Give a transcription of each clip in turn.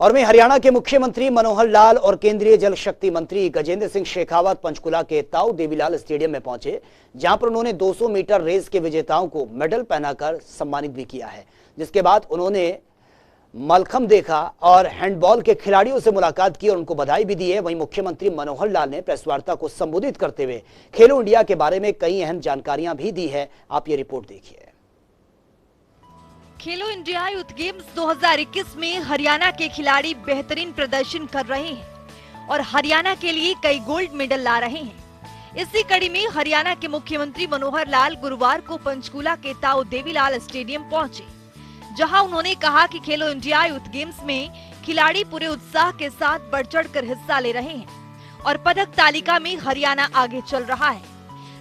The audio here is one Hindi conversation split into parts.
और में हरियाणा के मुख्यमंत्री मनोहर लाल और केंद्रीय जल शक्ति मंत्री गजेंद्र सिंह शेखावत पंचकुला के ताऊ देवीलाल स्टेडियम में पहुंचे, जहां पर उन्होंने 200 मीटर रेस के विजेताओं को मेडल पहनाकर सम्मानित भी किया है। जिसके बाद उन्होंने मलखंब देखा और हैंडबॉल के खिलाड़ियों से मुलाकात की और उनको बधाई भी दी है। वहीं मुख्यमंत्री मनोहर लाल ने प्रेस वार्ता को संबोधित करते हुए खेलो इंडिया के बारे में कई अहम जानकारियां भी दी है। आप ये रिपोर्ट देखिए। खेलो इंडिया यूथ गेम्स 2021 में हरियाणा के खिलाड़ी बेहतरीन प्रदर्शन कर रहे हैं और हरियाणा के लिए कई गोल्ड मेडल ला रहे हैं। इसी कड़ी में हरियाणा के मुख्यमंत्री मनोहर लाल गुरुवार को पंचकुला के ताऊ देवीलाल स्टेडियम पहुंचे, जहां उन्होंने कहा कि खेलो इंडिया यूथ गेम्स में खिलाड़ी पूरे उत्साह के साथ बढ़ चढ़ कर हिस्सा ले रहे हैं और पदक तालिका में हरियाणा आगे चल रहा है।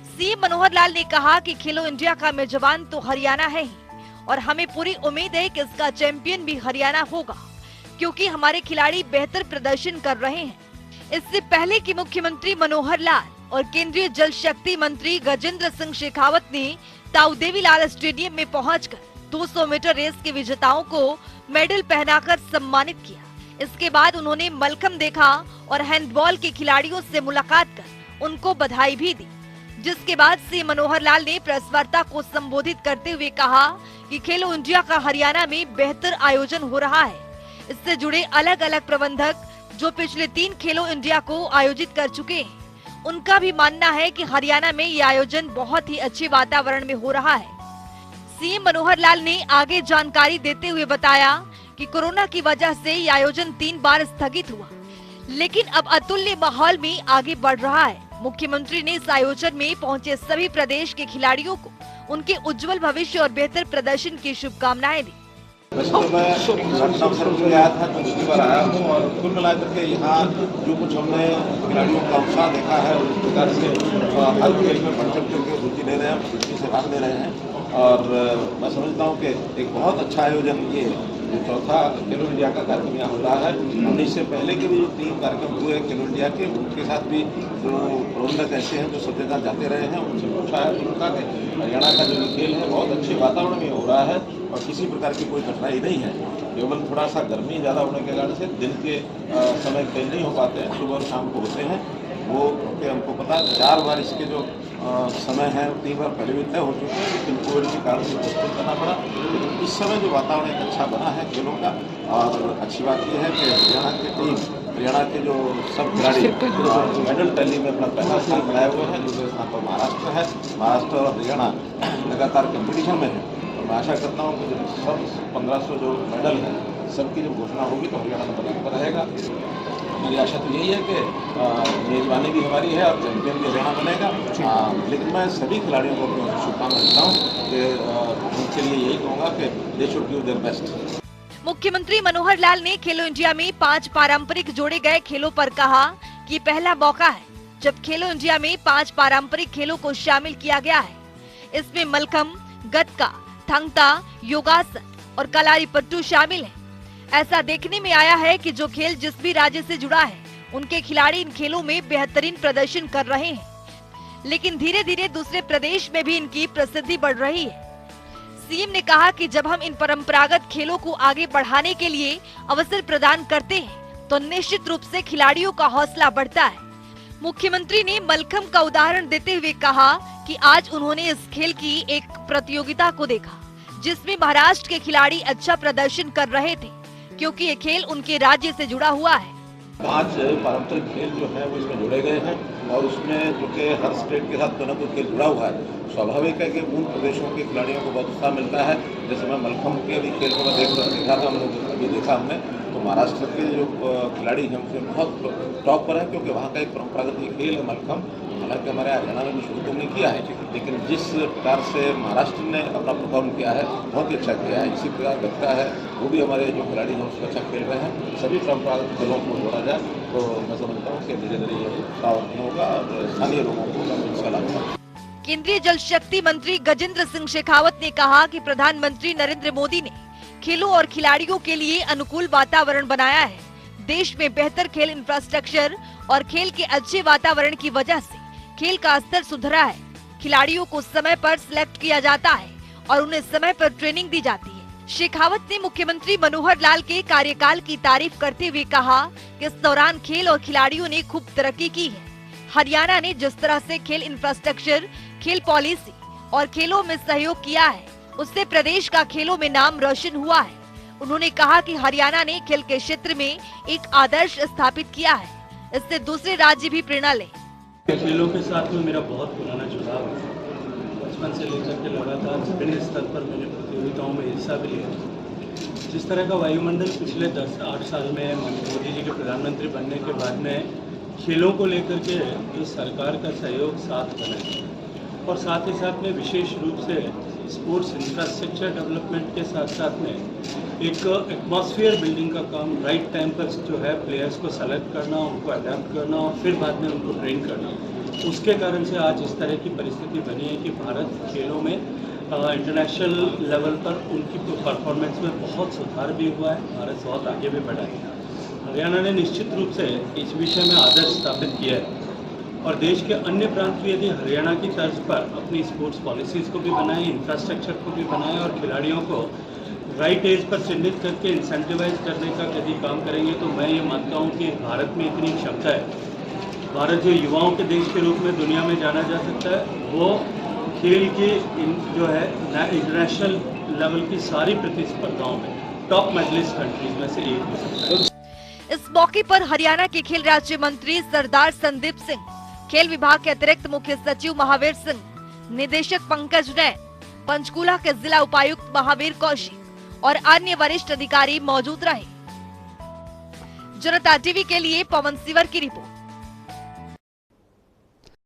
सीएम मनोहर लाल ने कहा कि खेलो इंडिया का मेजबान तो हरियाणा है ही और हमें पूरी उम्मीद है कि इसका चैंपियन भी हरियाणा होगा, क्योंकि हमारे खिलाड़ी बेहतर प्रदर्शन कर रहे हैं। इससे पहले कि मुख्यमंत्री मनोहर लाल और केंद्रीय जल शक्ति मंत्री गजेंद्र सिंह शेखावत ने ताऊ देवीलाल स्टेडियम में पहुंचकर 200 मीटर रेस के विजेताओं को मेडल पहनाकर सम्मानित किया। इसके बाद उन्होंने मलखंब देखा और हैंडबॉल के खिलाड़ियों से मुलाकात कर उनको बधाई भी दी। जिसके बाद सीएम मनोहर लाल ने प्रेस वार्ता को संबोधित करते हुए कहा कि खेलो इंडिया का हरियाणा में बेहतर आयोजन हो रहा है। इससे जुड़े अलग अलग प्रबंधक जो पिछले 3 खेलो इंडिया को आयोजित कर चुके हैं, उनका भी मानना है कि हरियाणा में ये आयोजन बहुत ही अच्छे वातावरण में हो रहा है। सीएम मनोहर लाल ने आगे जानकारी देते हुए बताया कि कोरोना की वजह से ये आयोजन 3 बार स्थगित हुआ, लेकिन अब अतुल्य माहौल में आगे बढ़ रहा है। मुख्यमंत्री ने इस आयोजन में पहुंचे सभी प्रदेश के खिलाड़ियों को उनके उज्जवल भविष्य और बेहतर प्रदर्शन की शुभकामनाएं दी। वैसे तो मैं लखनऊ से गया था, तो दूसरी बार आया हूँ और कुल मिलाकर के यहाँ जो कुछ हमने खिलाड़ियों का उत्साह देखा है उस प्रकार से हर खेल में बढ़ चढ़ करके रुचि ले रहे हैं, खुशी से भाग ले रहे हैं। और मैं समझता हूँ कि एक बहुत अच्छा आयोजन ये जो चौथा खेलो इंडिया का कार्यक्रम यहाँ हो रहा है। हमने इससे पहले के भी जो 3 कार्यक्रम हुए खेलो इंडिया के, उनके साथ भी जो प्रबंधक ऐसे हैं जो सब जगह जाते रहे हैं, उनसे पूछा है तो उनका कि हरियाणा का जो खेल है बहुत अच्छे वातावरण में हो रहा है और किसी प्रकार की कोई कठिनाई नहीं है। केवल थोड़ा सा गर्मी ज़्यादा होने के कारण से दिन के समय खेल नहीं हो पाते हैं, सुबह और शाम को होते हैं वो, क्योंकि हमको पता है 4 बार इसके जो समय है 3 बार पहले भी तय हो चुके हैं, लेकिन कोविड के कारण से पोस्टपोन करना पड़ा। लेकिन इस समय जो वातावरण एक अच्छा बना है खेलों का, और अच्छी बात यह है कि हरियाणा की टीम, हरियाणा के जो सब खिलाड़ी मेडल टैली में अपना पहला स्थान बनाए हुए हैं। दूसरे स्थान पर महाराष्ट्र है, महाराष्ट्र और हरियाणा लगातार कंपटीशन में है। और मैं आशा करता हूँ कि सब 1500 जो मेडल है सबकी जब घोषणा होगी तो हरियाणा में पदक पर रहेगा। हमारी आशा तो यही है कि मेजबानी भी हमारी है और चैंपियन भी हरियाणा बनेगा। लेकिन मैं सभी खिलाड़ियों को शुभकामनाएं देता हूँ कि उनके लिए यही कहूँगा कि they should give their best. मुख्यमंत्री मनोहर लाल ने खेलो इंडिया में 5 पारंपरिक जोड़े गए खेलों पर कहा कि पहला मौका है जब खेलो इंडिया में 5 पारंपरिक खेलों को शामिल किया गया है। इसमें मलखंब, गतका, थंगता, योगासन और कलारी पट्टू शामिल है। ऐसा देखने में आया है कि जो खेल जिस भी राज्य से जुड़ा है उनके खिलाड़ी इन खेलों में बेहतरीन प्रदर्शन कर रहे हैं, लेकिन धीरे धीरे दूसरे प्रदेश में भी इनकी प्रसिद्धि बढ़ रही है। सीएम ने कहा कि जब हम इन परंपरागत खेलों को आगे बढ़ाने के लिए अवसर प्रदान करते हैं तो निश्चित रूप से खिलाड़ियों का हौसला बढ़ता है। मुख्यमंत्री ने मलखंब का उदाहरण देते हुए कहा कि आज उन्होंने इस खेल की एक प्रतियोगिता को देखा जिसमें महाराष्ट्र के खिलाड़ी अच्छा प्रदर्शन कर रहे थे, क्योंकि ये खेल उनके राज्य से जुड़ा हुआ है। 5 पारंपरिक खेल जो है वो इसमें जुड़े गए हैं और उसमें जो कि हर स्टेट के साथ कोई ना कोई खेल जुड़ा हुआ है। स्वाभाविक है कि उन प्रदेशों के खिलाड़ियों को बहुत उत्साह मिलता है। जैसे मैं मलखंब के भी खेल को मैं देखा था, अभी देखा हमने, तो महाराष्ट्र के जो खिलाड़ी हैं उनसे बहुत टॉप पर है, क्योंकि वहाँ का एक परंपरागत खेल है मलखंब। हालांकि हमारे हरियाणा में भी शुरू तो नहीं किया है, लेकिन जिस प्रकार से महाराष्ट्र ने अपना परफॉर्म किया है बहुत ही अच्छा किया है। इसी प्रकार गतका है, वो भी हमारे जो खिलाड़ी हैं उसको अच्छा खेल रहे हैं। सभी परंपरागत खेलों को जोड़ा जाए तो मैं समझता हूँ कि धीरे धीरे ये प्रावधान होगा और स्थानीय लोगों को इसका लाभ होगा। केंद्रीय जल शक्ति मंत्री गजेंद्र सिंह शेखावत ने कहा कि प्रधानमंत्री नरेंद्र मोदी ने खेलों और खिलाड़ियों के लिए अनुकूल वातावरण बनाया है। देश में बेहतर खेल इंफ्रास्ट्रक्चर और खेल के अच्छे वातावरण की वजह से खेल का स्तर सुधरा है। खिलाड़ियों को समय पर सिलेक्ट किया जाता है और उन्हें समय पर ट्रेनिंग दी जाती है। शेखावत ने मुख्यमंत्री मनोहर लाल के कार्यकाल की तारीफ करते हुए कहा कि इस दौरान खेल और खिलाड़ियों ने खूब तरक्की की है। हरियाणा ने जिस तरह से खेल इंफ्रास्ट्रक्चर, खेल पॉलिसी और खेलों में सहयोग किया है, उससे प्रदेश का खेलों में नाम रोशन हुआ है। उन्होंने कहा कि हरियाणा ने खेल के क्षेत्र में एक आदर्श स्थापित किया है, इससे दूसरे राज्य भी प्रेरणा लें। खेलों के साथ में मेरा बहुत पुराना जुड़ाव है। बचपन से लेकर के लगातार विभिन्न स्तर पर मैंने प्रतियोगिताओं में हिस्सा भी लिया। जिस तरह का वायुमंडल पिछले 10-8 साल में मोदी जी के प्रधानमंत्री बनने के बाद में खेलों को लेकर के जो सरकार का सहयोग साथ बना है, और साथ ही साथ में विशेष रूप से स्पोर्ट्स इंफ्रास्ट्रक्चर डेवलपमेंट के साथ साथ में एक एटमॉस्फेयर बिल्डिंग का काम राइट टाइम पर जो है प्लेयर्स को सेलेक्ट करना, उनको अडेप्ट करना और फिर बाद में उनको ट्रेन करना, उसके कारण से आज इस तरह की परिस्थिति बनी है कि भारत खेलों में इंटरनेशनल लेवल पर उनकी परफॉर्मेंस में बहुत सुधार भी हुआ है। भारत बहुत आगे भी बढ़ा है। हरियाणा ने निश्चित रूप से इस विषय में आदर्श स्थापित किया है और देश के अन्य प्रांत भी यदि हरियाणा की तर्ज पर अपनी स्पोर्ट्स पॉलिसीज़ को भी बनाए, इंफ्रास्ट्रक्चर को भी बनाए और खिलाड़ियों को राइट एज पर चिन्हित करके इंसेंटिवाइज करने का यदि काम करेंगे, तो मैं ये मानता हूँ कि भारत में इतनी क्षमता है। भारत जो युवाओं के देश के रूप में दुनिया में जाना जा सकता है, वो खेल के जो है इंटरनेशनल लेवल की सारी प्रतिस्पर्धाओं में टॉप मेडलिस्ट कंट्रीज में से एक हो सकता है। इस मौके पर हरियाणा के खेल राज्य मंत्री सरदार संदीप सिंह, खेल विभाग के अतिरिक्त मुख्य सचिव महावीर सिंह, निदेशक पंकज नैन, पंचकूला के जिला उपायुक्त महावीर कौशिक और अन्य वरिष्ठ अधिकारी मौजूद रहे। जनता टीवी के लिए पवन सिवर की रिपोर्ट।